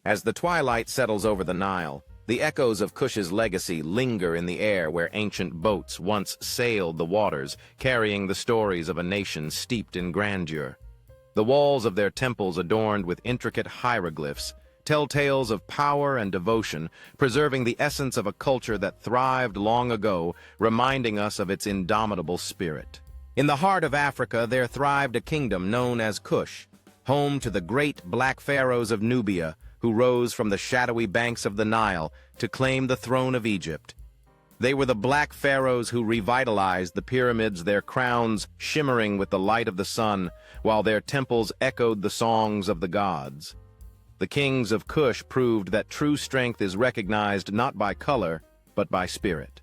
As the twilight settles over the Nile, the echoes of Kush's legacy linger in the air where ancient boats once sailed the waters, carrying the stories of a nation steeped in grandeur. The walls of their temples adorned with intricate hieroglyphs tell tales of power and devotion, preserving the essence of a culture that thrived long ago, reminding us of its indomitable spirit. In the heart of Africa, there thrived a kingdom known as Kush, home to the great black pharaohs of Nubia, who rose from the shadowy banks of the Nile to claim the throne of Egypt. They were the black pharaohs who revitalized the pyramids, their crowns shimmering with the light of the sun, while their temples echoed the songs of the gods. The kings of Kush proved that true strength is recognized not by color, but by spirit.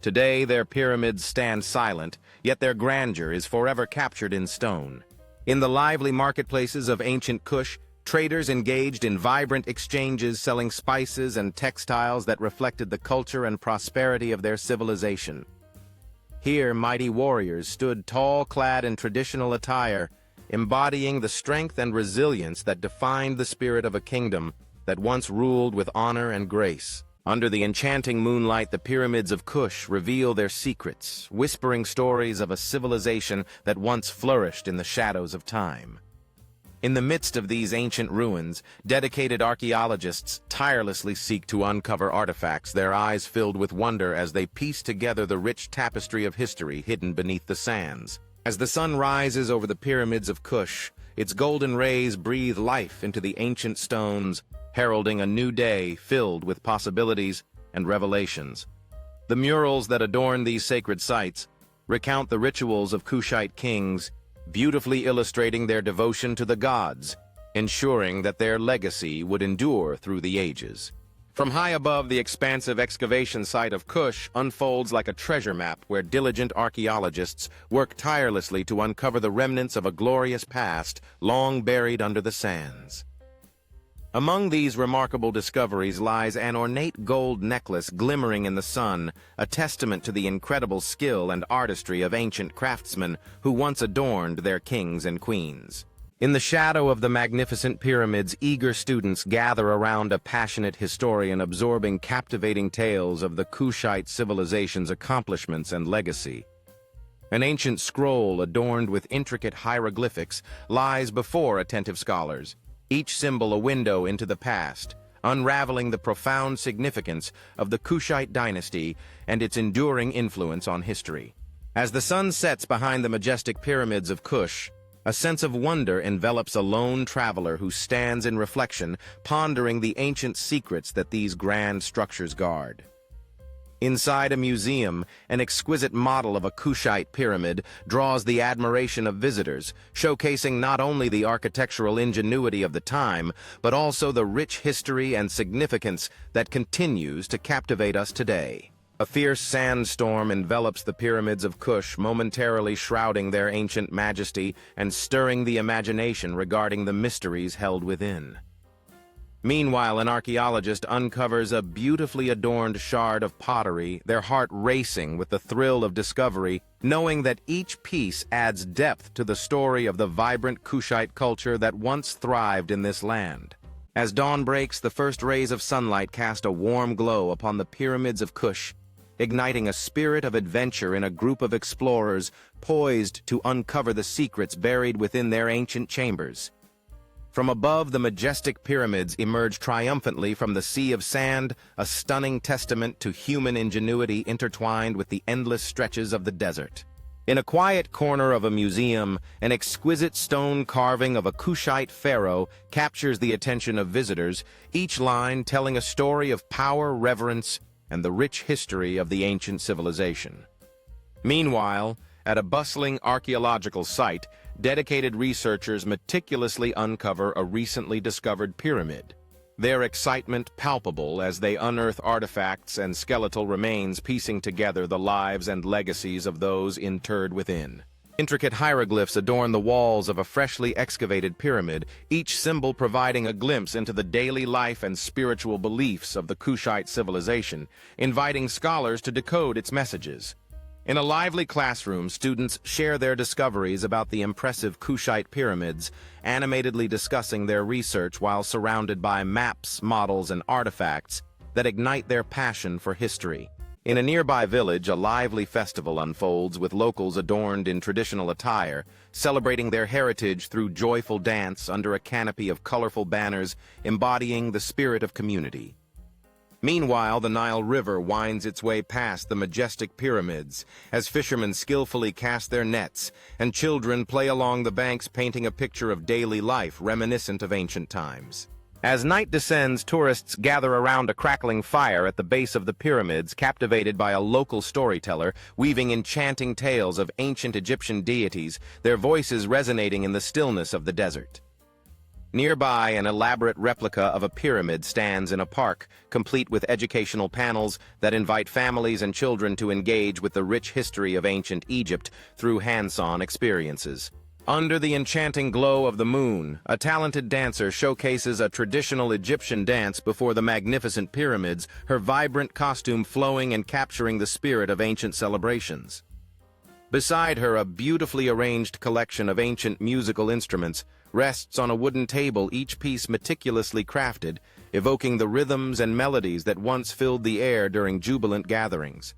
Today, their pyramids stand silent, yet their grandeur is forever captured in stone. In the lively marketplaces of ancient Kush, traders engaged in vibrant exchanges selling spices and textiles that reflected the culture and prosperity of their civilization. Here, mighty warriors stood tall, clad in traditional attire, embodying the strength and resilience that defined the spirit of a kingdom that once ruled with honor and grace. Under the enchanting moonlight, the pyramids of Kush reveal their secrets, whispering stories of a civilization that once flourished in the shadows of time. In the midst of these ancient ruins, dedicated archaeologists tirelessly seek to uncover artifacts, their eyes filled with wonder as they piece together the rich tapestry of history hidden beneath the sands. As the sun rises over the pyramids of Kush, its golden rays breathe life into the ancient stones, heralding a new day filled with possibilities and revelations. The murals that adorn these sacred sites recount the rituals of Kushite kings, beautifully illustrating their devotion to the gods, ensuring that their legacy would endure through the ages. From high above, the expansive excavation site of Kush unfolds like a treasure map where diligent archaeologists work tirelessly to uncover the remnants of a glorious past long buried under the sands. Among these remarkable discoveries lies an ornate gold necklace glimmering in the sun, a testament to the incredible skill and artistry of ancient craftsmen who once adorned their kings and queens. In the shadow of the magnificent pyramids, eager students gather around a passionate historian absorbing captivating tales of the Kushite civilization's accomplishments and legacy. An ancient scroll adorned with intricate hieroglyphics lies before attentive scholars, each symbol a window into the past, unraveling the profound significance of the Kushite dynasty and its enduring influence on history. As the sun sets behind the majestic pyramids of Kush, a sense of wonder envelops a lone traveler who stands in reflection, pondering the ancient secrets that these grand structures guard. Inside a museum, an exquisite model of a Kushite pyramid draws the admiration of visitors, showcasing not only the architectural ingenuity of the time, but also the rich history and significance that continues to captivate us today. A fierce sandstorm envelops the pyramids of Kush, momentarily shrouding their ancient majesty and stirring the imagination regarding the mysteries held within. Meanwhile, an archaeologist uncovers a beautifully adorned shard of pottery, their heart racing with the thrill of discovery, knowing that each piece adds depth to the story of the vibrant Kushite culture that once thrived in this land. As dawn breaks, the first rays of sunlight cast a warm glow upon the pyramids of Kush, igniting a spirit of adventure in a group of explorers poised to uncover the secrets buried within their ancient chambers. From above, the majestic pyramids emerge triumphantly from the sea of sand, a stunning testament to human ingenuity intertwined with the endless stretches of the desert. In a quiet corner of a museum, an exquisite stone carving of a Kushite pharaoh captures the attention of visitors, each line telling a story of power, reverence, and the rich history of the ancient civilization. Meanwhile, at a bustling archaeological site, dedicated researchers meticulously uncover a recently discovered pyramid, their excitement palpable as they unearth artifacts and skeletal remains piecing together the lives and legacies of those interred within. Intricate hieroglyphs adorn the walls of a freshly excavated pyramid, each symbol providing a glimpse into the daily life and spiritual beliefs of the Kushite civilization, inviting scholars to decode its messages. In a lively classroom, students share their discoveries about the impressive Kushite pyramids, animatedly discussing their research while surrounded by maps, models, and artifacts that ignite their passion for history. In a nearby village, a lively festival unfolds with locals adorned in traditional attire, celebrating their heritage through joyful dance under a canopy of colorful banners embodying the spirit of community. Meanwhile, the Nile River winds its way past the majestic pyramids as fishermen skillfully cast their nets and children play along the banks, painting a picture of daily life reminiscent of ancient times. As night descends, tourists gather around a crackling fire at the base of the pyramids, captivated by a local storyteller weaving enchanting tales of ancient Egyptian deities, their voices resonating in the stillness of the desert. Nearby, an elaborate replica of a pyramid stands in a park, complete with educational panels that invite families and children to engage with the rich history of ancient Egypt through hands-on experiences. Under the enchanting glow of the moon, a talented dancer showcases a traditional Egyptian dance before the magnificent pyramids, her vibrant costume flowing and capturing the spirit of ancient celebrations. Beside her, a beautifully arranged collection of ancient musical instruments rests on a wooden table, each piece meticulously crafted, evoking the rhythms and melodies that once filled the air during jubilant gatherings.